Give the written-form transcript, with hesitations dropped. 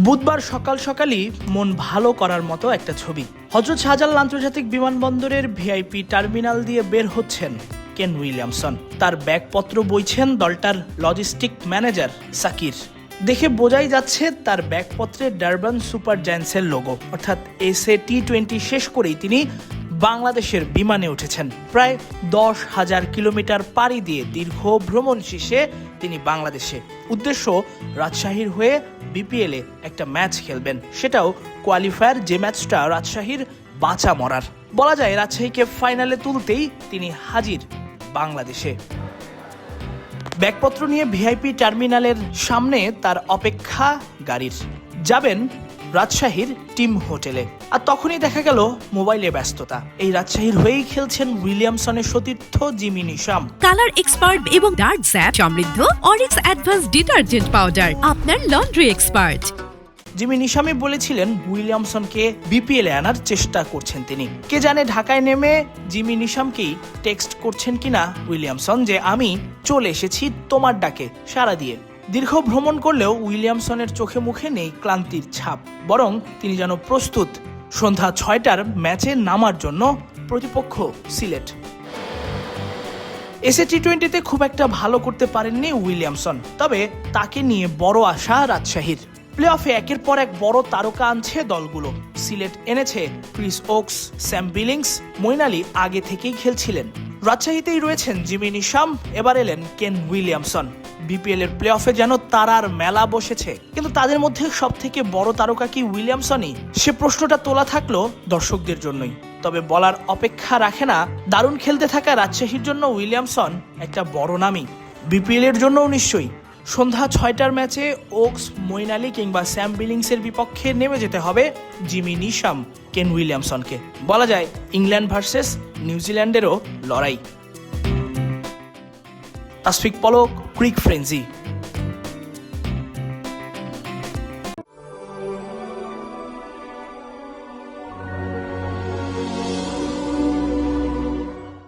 বুধবার সকাল সকালই মন ভালো করার মতো একটা ছবি। হযরত শাহজালাল আন্তর্জাতিক বিমানবন্দরের ভিআইপি টার্মিনাল দিয়ে বের হচ্ছেন কেন উইলিয়ামসন। তার ব্যাগপত্র বইছেন দলটার লজিস্টিক ম্যানেজার সাকির। দেখে বোঝাই যাচ্ছে তার ব্যাগপত্রে ডারবান সুপার জায়ান্টসের লোগো, অর্থাৎ এসএ টি-20 শেষ করেই তিনি বাংলাদেশের বিমানে উঠেছেন। প্রায় 10,000 কিলোমিটার পাড়ি দিয়ে দীর্ঘ ভ্রমণ শেষে তিনি বাংলাদেশে। উদ্দেশ্য রাজশাহীর হয়ে বিপিএলে একটা ম্যাচ খেলবেন, সেটাও কোয়ালিফায়ার, যে ম্যাচটা রাজশাহীর বাঁচা মরার। বলা যায় রাজশাহীকে ফাইনালে তুলতেই তিনি হাজির বাংলাদেশে। ব্যাগপত্র নিয়ে ভিআইপি টার্মিনালের সামনে তার অপেক্ষা গাড়ির। যাবেন রাজশাহীর টিম হোটেলে, আর তখনই দেখা গেল মোবাইলে ব্যস্ততা। এই রাজশাহীর হয়েই খেলছেন উইলিয়ামসনের সতীর্থ জিমি নিশাম। কালার এক্সপার্ট এবং ডার্ক স্যাপ সমৃদ্ধ অরিক্স অ্যাডভান্স ডিটারজেন্ট পাউডার, আপনার লন্ড্রি এক্সপার্ট। জিমি নিশামই বলেছিলেন উইলিয়ামসনকে বিপিএলে আনার চেষ্টা করছেন তিনি। কে জানে ঢাকায় নেমে জিমি নিশামকেই টেক্সট করছেন কিনা উইলিয়ামসন যে আমি চলে এসেছি তোমার ডাকে সাড়া দিয়ে। দীর্ঘ ভ্রমণ করলেও উইলিয়ামসনের চোখে মুখে নেই ক্লান্তির ছাপ, বরং তিনি যেন প্রস্তুত সন্ধ্যা 6টার ম্যাচে নামার জন্য। প্রতিপক্ষ সিলেট। এসএ টি-20তে খুব একটা ভালো করতে পারেননি উইলিয়ামসন, তবে তাকে নিয়ে বড় আশা রাজশাহীর। প্লে অফে একের পর এক বড় তারকা আনছে দলগুলো। সিলেট এনেছে Chris Woakes, Sam Billings, Moeen Ali আগে থেকেই খেলছিলেন। রাজশাহীতেই রয়েছেন জিমি নিশাম, এবার এলেন কেন উইলিয়ামসন। বিপিএল এর প্লে অফে যেন তারার মেলা বসেছে, কিন্তু তাদের মধ্যে সব থেকে বড় তারকা কি উইলিয়ামসনই? সে প্রশ্নটা তোলা থাকলো দর্শকদের জন্যই। তবে বলার অপেক্ষা রাখে না, দারুণ খেলতে থাকা রাজশাহীর জন্য উইলিয়ামসন একটা বড় নামই, বিপিএল এর জন্যও নিশ্চয়ই। সন্ধ্যা 6টার ম্যাচে ওকস, মঈন আলী কিংবা স্যাম বিলিংসের বিপক্ষে নেমে যেতে হবে জিমি নিশাম, কেন উইলিয়ামসনকে। বলা যায় ইংল্যান্ড ভার্সেস নিউজিল্যান্ডেরও লড়াই। তাসফিক পলক, ক্রিক ফ্রেঞ্জি।